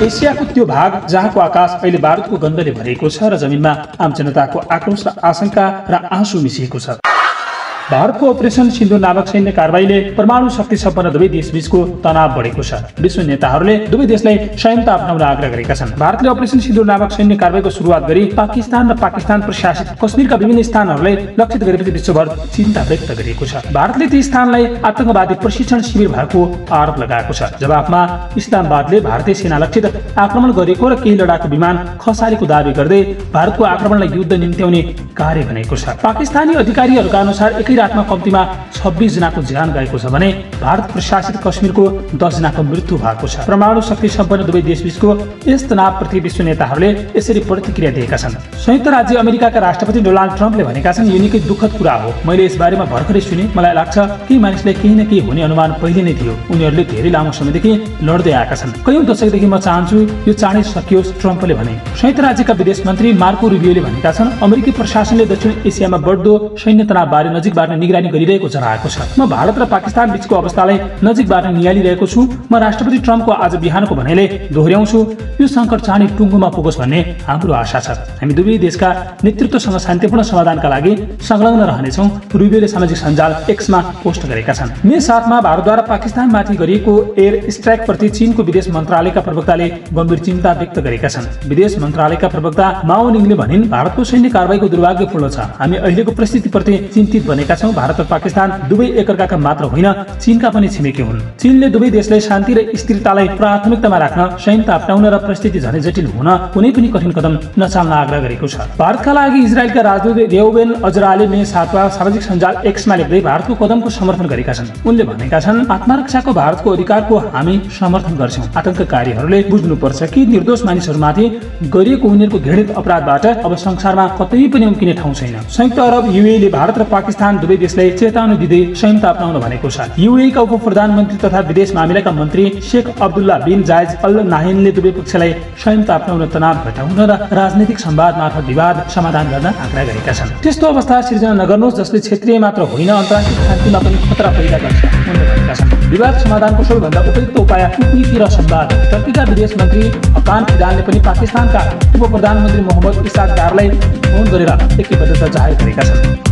एसियाको त्यो भाग जहाँको आकाश अहिले बारुदको गन्धले भरिएको छ र जमिनमा आम जनताको आक्रोश र आशंका र आँसु मिसिएको छ। भारतको अपरेसन सिन्दुर नामक सैन्य कारबाहीले परमाणु शक्ति सम्पन्न दुवै देशबीचको तनाव बढेको छ। विश्व नेताहरूले दुवै देशलाई संयमता अपनाउन आग्रह गरेका छन्। भारतले अपरेसन सिन्दुर नामक सैन्य कारबाहीको सुरुवात गरी पाकिस्तान र पाकिस्तान प्रशासित कश्मीरका विभिन्न स्थानहरूलाई लक्षित गरेपछि विश्वभर चिन्ता व्यक्त गरिएको छ। भारतले ती स्थानलाई आतंकवादी प्रशिक्षण शिविर भएको आरोप लगाएको छ। जवाफमा इस्लामाबादले भारतीय सेना लक्षित आक्रमण गरेको र केही लडाकु विमान खसालेको दावी गर्दै भारतको आक्रमणलाई युद्ध निम्त्याउने कार्य भनेको छ। पाकिस्तानी अधिकारीहरूका अनुसार एकै रातमा कम्तीमा 26 जनाको ज्यान गएको छ भने भारत प्रशासित कश्मीरको 10 जनाको मृत्यु भएको छ। परमाणु शक्ति सम्पन्न दुवै देशबीचको यस तनावप्रति विश्व नेताहरूले यसरी प्रतिक्रिया दिएका छन्। संयुक्त राज्य अमेरिकाका राष्ट्रपति डोनाल्ड ट्रम्पले भनेका छन्, यो निकै दुःखद कुरा हो। मैले यस बारेमा भर्खरै सुने। मलाई लाग्छ केही मानिसलाई केही न केही हुने अनुमान पहिले नै थियो। उनीहरूले धेरै लामो समयदेखि लड्दै आएका छन्। कयौं दशकदेखि म चाहन्छु यो चाँडै सकियोस्, ट्रम्पले भने। संयुक्त राज्यका विदेश मन्त्री मार्को रुबियोले भनेका छन्, अमेरिकी प्रशासनले दक्षिण एसियामा बढ्दो सैन्य तनावबारे नजिकबाट निगरानी गरिरहेको जनाएको छ। म भारत र पाकिस्तान बीचको अवस्थालाई नजिकबाट नियालिरहेको छु। म राष्ट्रपति ट्रम्पको आज बिहानको भनाइले दोहोर्याउँछु, यो संकट चाँडै टुङ्गोमा पुगोस् भन्ने हाम्रो आशा छ। हामी दुवै देशका नेतृत्वसँग शान्तिपूर्ण समाधानका लागि संलग्न रहनेछौँ, रुबियोले सामाजिक सञ्जाल एक्समा पोस्ट गरेका छन्। मे 7 मा भारतद्वारा पाकिस्तानमाथि गरिएको एयर स्ट्राइकप्रति चीनको विदेश मन्त्रालयका प्रवक्ताले गम्भीर चिन्ता व्यक्त गरेका छन्। विदेश मन्त्रालयका प्रवक्ता माओ निङले भनिन्, भारतको सैन्य कारबाहीको दुर्भाग्यपूर्ण छ। हामी अहिलेको परिस्थितिप्रति चिन्तित बनेका छौँ। भारत र पाकिस्तान दुवै एकअर्काका मात्र होइन, चीनका पनि छिमेकी हुन्। चीनले दुवै देशलाई शान्ति र स्थिरतालाई प्राथमिकतामा राख्न, संयमता अपनाउन र परिस्थिति झनै जटिल हुन कुनै पनि कठिन कदम नचाल्न आग्रह गरेको छ। भारतका लागि इजरायलका राजदूत रेउबेन अजराले मे 7 मा सामाजिक सञ्जाल एक्समा लेख्दै भारतको कदमको समर्थन गरेका छन्। उनले भनेका छन्, आत्मरक्षाको भारतको अधिकारको हामी समर्थन गर्छौँ। आतंककारीहरूले बुझ्नुपर्छ कि निर्दोष मानिसहरूमाथि गरिएको उनीहरूको घृणित अपराधबाट अब संसारमा कतै पनि उम्किने ठाउँ छैन। संयुक्त अरब युएईले भारत र पाकिस्तान दुवै देशलाई चेतावनी दिँदै संयमता अपनाउन भनेको छ। युएईका उप प्रधानमन्त्री तथा विदेश मामिलाका मन्त्री शेख अब्दुल्ला बिन जायद अल नाहिनले दुवै पक्षलाई संयमता अपनाउन, तनाव घटाउन र राजनीतिक संवाद मार्फत विवाद समाधान गर्न आग्रह गरेका छन्। त्यस्तो अवस्था सिर्जना नगर्नुहोस् जसले क्षेत्रीय मात्र होइन अन्तर्राष्ट्रिय शान्तिमा पनि खतरा पैदा गर्छ, उनले भनेका छन्। विवाद समाधानको सबैभन्दा उपयुक्त उपाय कूटनीति र संवाद। टर्कीका विदेश मन्त्री हकान फिदानले पनि पाकिस्तानका उप प्रधानमन्त्री मोहम्मद इसाक डारलाई फोन गरेर एकबद्धता जाहेर गरेका छन्।